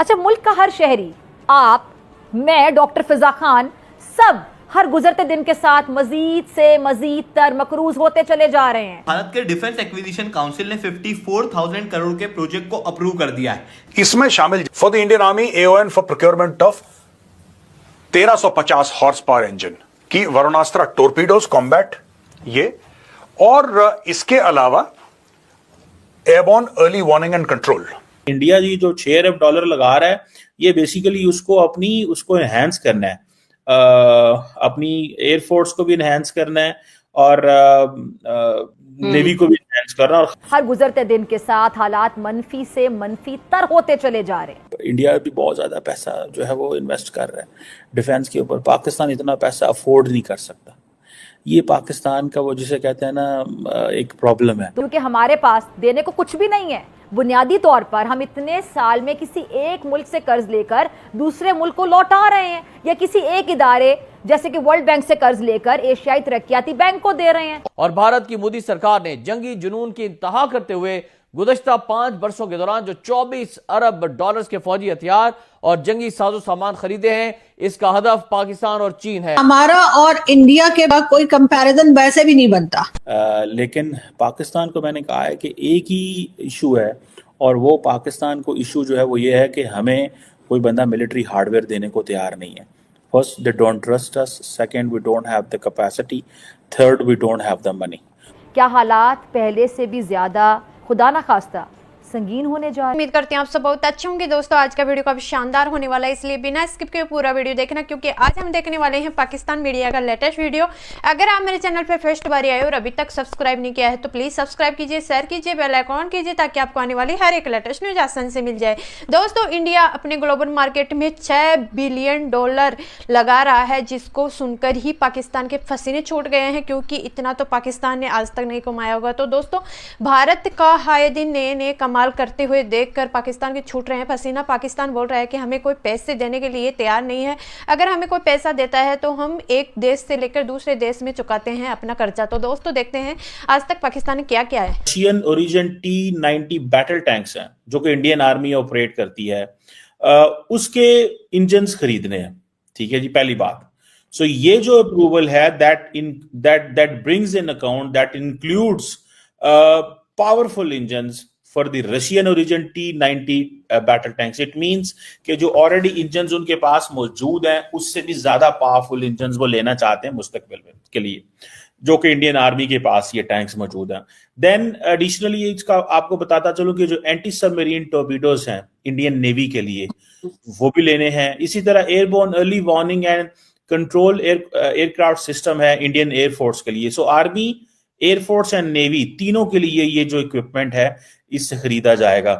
अच्छा, मुल्क का हर शहरी, आप, मैं, डॉक्टर फिजा खान, सब हर गुजरते दिन के साथ मजीद से मजीद तर मकरूज होते चले जा रहे हैं। भारत के डिफेंस एक्विजिशन काउंसिल ने 54,000 करोड़ के प्रोजेक्ट को अप्रूव कर दिया है। इसमें शामिल for the Indian army AON for procurement of 1350 horse power engine की वरुणास्त्र टोरपीडोज कॉम्बैट, ये और इसके अलावा airborne early warning and control. India जी जो $6 अरब लगा रहा है, ये बेसिकली उसको एनहांस करना है, अपनी एयरफोर्स को भी एनहांस करना है और नेवी को भी एनहांस करना। और हर गुजरते दिन के साथ हालात मनफी से मनफी तर होते चले जा रहे हैं। इंडिया भी बहुत ज्यादा पैसा जो है वो इन्वेस्ट कर रहा है डिफेंस के ऊपर। पाकिस्तान इतना पैसा अफोर्ड नहीं कर सकता। ये पाकिस्तान का वो जिसे कहते हैं ना एक प्रॉब्लम है, क्योंकि हमारे पास देने को कुछ भी नहीं है। बुनियादी तौर पर हम इतने साल में किसी एक मुल्क से कर्ज लेकर दूसरे मुल्क को लौटा रहे हैं, या किसी एक इदारे जैसे कि वर्ल्ड बैंक से कर्ज लेकर एशियाई तरक्याती बैंक को दे रहे हैं। और भारत की मोदी सरकार ने जंगी जुनून की इंतहा करते हुए गुज़श्ता 5 वर्षों के दौरान जो $24 अरब के फौजी हथियार और जंगी साजो सामान खरीदे हैं, इसका हदफ पाकिस्तान और चीन है। हमारा और इंडिया के बाद कोई कंपैरिजन वैसे भी नहीं बनता। लेकिन पाकिस्तान को मैंने कहा है कि एक ही इशू है, और वो पाकिस्तान को इशू जो है वो ये है कि हमें कोई बंदा मिलिट्री हार्डवेयर देने को तैयार नहीं है। First, they don't trust us. Second, we don't have the capacity. Third, we don't have the money. क्या हालात पहले से भी ज्यादा खुदा ना खास्ता संगीन होने जा रहे हैं? उम्मीद करते हैं आप सब बहुत अच्छे होंगे। दोस्तों, आज का वीडियो काफी शानदार होने वाला है, इसलिए बिना स्किप के पूरा वीडियो देखना, क्योंकि आज हम देखने वाले हैं पाकिस्तान मीडिया का लेटेस्ट वीडियो। अगर आप मेरे चैनल पर फर्स्ट बार आए और अभी तक सब्सक्राइब नहीं किया है तो प्लीज सब्सक्राइब कीजिए, शेयर कीजिए, बेल आइकॉन कीजिए, ताकि आपको आने वाली हर एक लेटेस्ट न्यूज आसानी से मिल जाए। दोस्तों, इंडिया अपने ग्लोबल मार्केट में $6 बिलियन लगा रहा है, जिसको सुनकर ही पाकिस्तान के पसीने छूट गए हैं, क्योंकि इतना तो पाकिस्तान ने आज तक नहीं कमाया होगा। तो दोस्तों, भारत का हाय दिन नए नए कमाल करते हुए देखकर पाकिस्तान के छूट रहे हैं पसीना। पाकिस्तान बोल रहा है कि हमें कोई पैसे देने के लिए तैयार नहीं है। अगर हमें कोई पैसा देता है तो हम एक देश से लेकर दूसरे देश में चुकाते हैं अपना कर्जा। तो दोस्तों, देखते हैं आज तक पाकिस्तान ने क्या किया है। Russian origin T-90 battle tanks हैं जो कि इंडियन आर्मी ऑपरेट करती है, उसके इंजन्स खरीदने हैं। ठीक है जी, पहली बात। सो ये जो अप्रूवल है that brings in account, that includes powerful engines for the Russian origin T-90 battle tanks. It means कि जो already engines उनके पास मौजूद हैं, उससे भी ज्यादा पावरफुल engines वो लेना चाहते हैं मुस्तकबिल के लिए, जो कि इंडियन आर्मी के पास ये टैंक्स मौजूद हैं। देन एडिशनली इसका आपको बताता चलूं कि जो एंटी सबमरीन टॉर्पीडोज हैं इंडियन नेवी के लिए, वो भी लेने हैं। इसी तरह airborne early warning and control aircraft system है इंडियन एयरफोर्स के लिए। सो आर्मी, एयरफोर्स एंड नेवी तीनों के लिए ये जो इक्विपमेंट है इससे खरीदा जाएगा।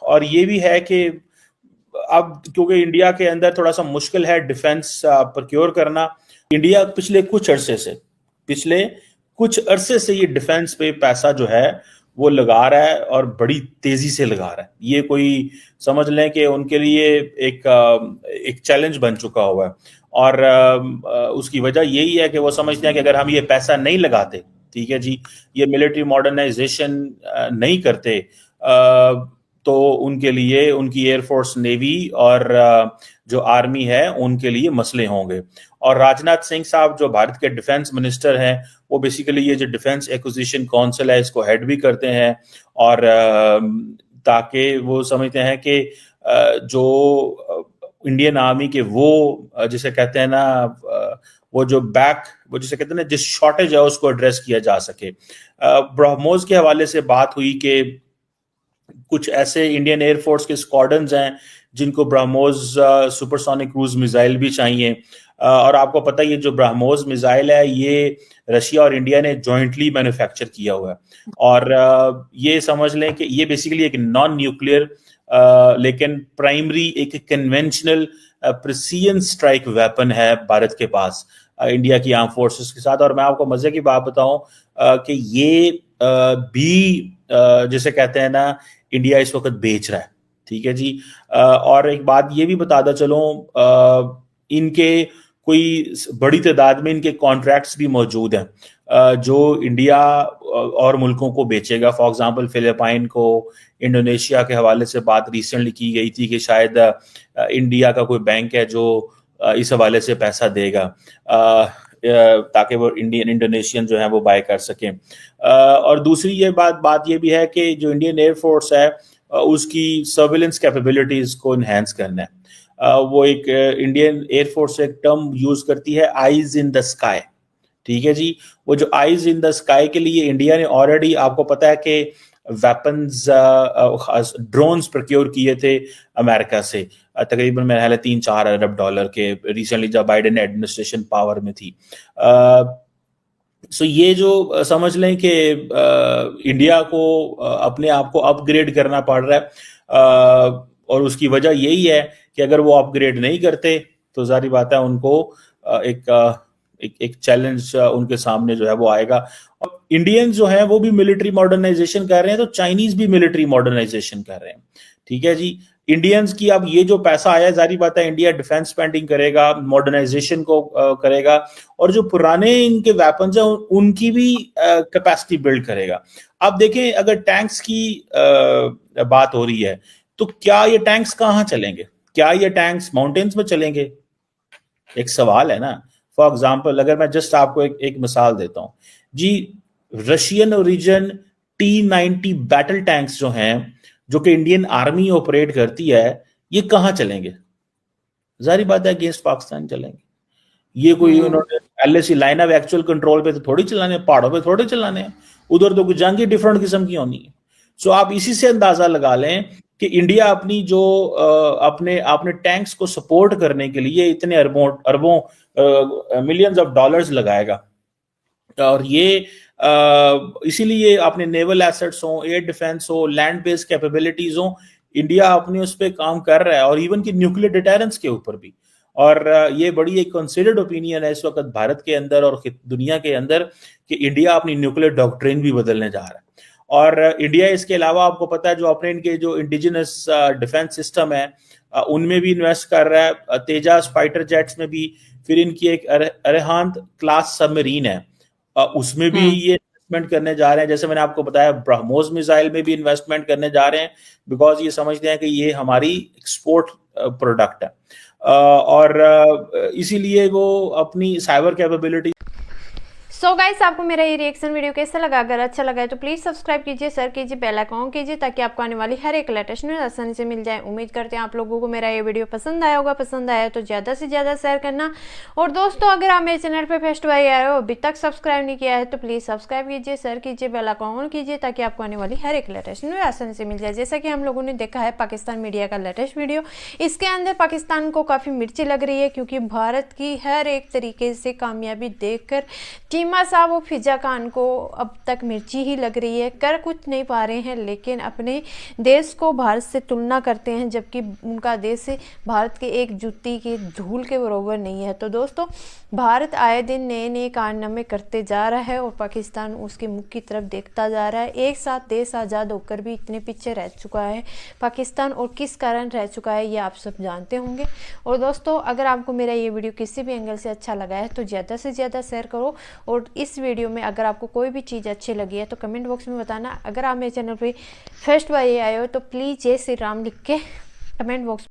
और ये भी है कि अब क्योंकि इंडिया के अंदर थोड़ा सा मुश्किल है डिफेंस प्रोक्योर करना, इंडिया पिछले कुछ अरसे से ये डिफेंस पे पैसा जो है वो लगा रहा है और बड़ी तेजी से लगा रहा है। ये कोई समझ लें कि उनके लिए एक चैलेंज बन चुका हुआ है, और उसकी वजह यही है कि वो समझते हैं कि अगर हम ये पैसा नहीं लगाते, ठीक है जी, ये मिलिट्री मॉडर्नाइजेशन नहीं करते, तो उनके लिए उनकी एयरफोर्स, नेवी और जो आर्मी है उनके लिए मसले होंगे। और राजनाथ सिंह साहब जो भारत के डिफेंस मिनिस्टर हैं, वो बेसिकली ये जो डिफेंस एक्विजिशन काउंसिल है इसको हेड भी करते हैं, और ताकि वो समझते हैं कि जो इंडियन आर्मी के वो जिसे कहते हैं ना वो जिसे कहते हैं ना जिस शॉर्टेज है उसको एड्रेस किया जा सके। ब्रह्मोस के हवाले से बात हुई कि कुछ ऐसे इंडियन एयरफोर्स के स्क्वाड्रन्स हैं जिनको ब्रह्मोस सुपरसोनिक क्रूज मिसाइल भी चाहिए, और आपको पता है ये जो ब्रह्मोस मिसाइल है ये रशिया और इंडिया ने जॉइंटली मैन्युफैक्चर किया हुआ है। और ये समझ लें कि ये बेसिकली एक नॉन न्यूक्लियर लेकिन प्राइमरी एक कन्वेंशनल प्रिसीजन स्ट्राइक वेपन है भारत के पास इंडिया की आर्म फोर्सेस के साथ। और मैं आपको मजे की बात बताऊं कि ये भी जिसे कहते हैं ना इंडिया इस वक्त बेच रहा है। ठीक है जी। और एक बात ये भी बताता चलूं, इनके कोई बड़ी तादाद में इनके कॉन्ट्रैक्ट्स भी मौजूद हैं जो इंडिया और मुल्कों को बेचेगा। फॉर एग्जांपल फिलिपाइन को, इंडोनेशिया के हवाले से बात रिसेंटली की गई थी कि शायद इंडिया का कोई बैंक है जो इस हवाले से पैसा देगा ताकि वो इंडोनेशियन जो है वो बाय कर सकें। और दूसरी ये बात ये भी है कि जो इंडियन एयरफोर्स है उसकी सर्विलेंस कैपेबिलिटीज को इन्हेंस करना है। वो एक इंडियन एयरफोर्स एक टर्म यूज करती है, आईज इन द स्काई। ठीक है जी, वो जो आईज इन द स्काई के लिए इंडिया ने ऑलरेडी, आपको पता है कि वेपन्स ड्रोन्स प्रोक्योर किए थे अमेरिका से, तकरीबन मेरे ख्याल है $3-4 अरब के, रिसेंटली जब बाइडेन एडमिनिस्ट्रेशन पावर में थी। सो ये जो समझ लें कि इंडिया को अपने आप को अपग्रेड करना पड़ रहा है और उसकी वजह यही है कि अगर वो अपग्रेड नहीं करते तो जारी बात है उनको एक चैलेंज उनके सामने जो है वो आएगा। और इंडियंस जो है वो भी मिलिट्री मॉडर्नाइजेशन कर रहे हैं, तो चाइनीज भी मिलिट्री मॉडर्नाइजेशन कर रहे हैं। ठीक है जी, इंडियंस की अब ये जो पैसा आया, जारी बात है इंडिया डिफेंस स्पेंडिंग करेगा, मॉडर्नाइजेशन को करेगा, और जो पुराने इनके वेपन्स हैं उनकी भी कैपेसिटी बिल्ड करेगा। अब देखें, अगर टैंक्स की बात हो रही है तो क्या ये टैंक्स कहाँ चलेंगे? क्या ये टैंक्स माउंटेन्स में चलेंगे? एक सवाल है ना। फॉर एग्जाम्पल, अगर मैं जस्ट आपको एक मिसाल देता हूं जी, Russian origin T-90 battle tanks जो हैं, जो कि इंडियन आर्मी ऑपरेट करती है, ये कहां चलेंगे? जारी बात है अगेंस्ट पाकिस्तान चलेंगे। ये कोई उन्होंने LAC line of actual control पे तो थोड़ी चलाने, पहाड़ों पे थोड़ी चलाने हैं, उधर तो कुछ जंग ही डिफरेंट किस्म की होनी है। सो आप इसी से अंदाजा लगा लें कि इंडिया अपनी जो अपने टैंक्स को सपोर्ट करने के लिए इतने अरबों मिलियंस ऑफ डॉलर्स लगाएगा। और ये इसीलिए अपने नेवल एसेट्स हो, एयर डिफेंस हो, लैंड बेस्ड कैपेबिलिटीज हो, इंडिया अपने उस पर काम कर रहा है, और इवन की न्यूक्लियर डिटरेंस के ऊपर भी। और ये बड़ी एक कंसिडर्ड ओपिनियन है इस वक्त भारत के अंदर और दुनिया के अंदर कि इंडिया अपनी न्यूक्लियर डॉक्ट्रिन भी बदलने जा रहा है। और इंडिया इसके अलावा आपको पता है जो अपने इनके जो इंडिजिनस डिफेंस सिस्टम है उनमें भी इन्वेस्ट कर रहा है, तेजास फाइटर जेट्स में भी, फिर इनकी एक अरिहंत क्लास सबमरीन है उसमें भी ये इन्वेस्टमेंट करने जा रहे हैं। जैसे मैंने आपको बताया, ब्रह्मोस मिसाइल में भी इन्वेस्टमेंट करने जा रहे हैं, बिकॉज ये समझते हैं कि ये हमारी एक्सपोर्ट प्रोडक्ट है, और इसीलिए वो अपनी साइबर कैपेबिलिटी। सो गाइस, आपको मेरा ये रिएक्शन वीडियो कैसा लगा? अगर अच्छा लगा है तो प्लीज़ सब्सक्राइब कीजिए, शेयर कीजिए, बेल आइकन कीजिए, ताकि आपको आने वाली हर एक लेटेस्ट न्यूज़ आसानी से मिल जाए। उम्मीद करते हैं आप लोगों को मेरा ये वीडियो पसंद आया होगा। पसंद आया तो ज़्यादा से ज़्यादा शेयर करना। और दोस्तों, अगर आप मेरे चैनल पर फर्स्ट बार आए हो, अभी तक सब्सक्राइब नहीं किया है, तो प्लीज़ सब्सक्राइब कीजिए, शेयर कीजिए, बेल आइकन कीजिए, ताकि आपको आने वाली हर एक लेटेस्ट न्यूज़ आसानी से मिल जाए। जैसा कि हम लोगों ने देखा है पाकिस्तान मीडिया का लेटेस्ट वीडियो, इसके अंदर पाकिस्तान को काफ़ी मिर्ची लग रही है, क्योंकि भारत की हर एक तरीके से कामयाबी देखकर चीमा साहब और फिजा खान को अब तक मिर्ची ही लग रही है। कर कुछ नहीं पा रहे हैं, लेकिन अपने देश को भारत से तुलना करते हैं, जबकि उनका देश भारत के एक जूती की धूल के बराबर नहीं है। तो दोस्तों, भारत आए दिन नए नए कारनामे करते जा रहा है और पाकिस्तान उसके मुख की तरफ देखता जा रहा है। एक साथ देश आज़ाद होकर भी इतने पीछे रह चुका है पाकिस्तान, और किस कारण रह चुका है ये आप सब जानते होंगे। और दोस्तों, अगर आपको मेरा ये वीडियो किसी भी एंगल से अच्छा लगा है तो ज़्यादा से ज़्यादा शेयर करो, और इस वीडियो में अगर आपको कोई भी चीज़ अच्छी लगी है तो कमेंट बॉक्स में बताना। अगर आप मेरे चैनल पे फर्स्ट बार आए हो तो प्लीज़ जय श्री राम लिख के कमेंट बॉक्स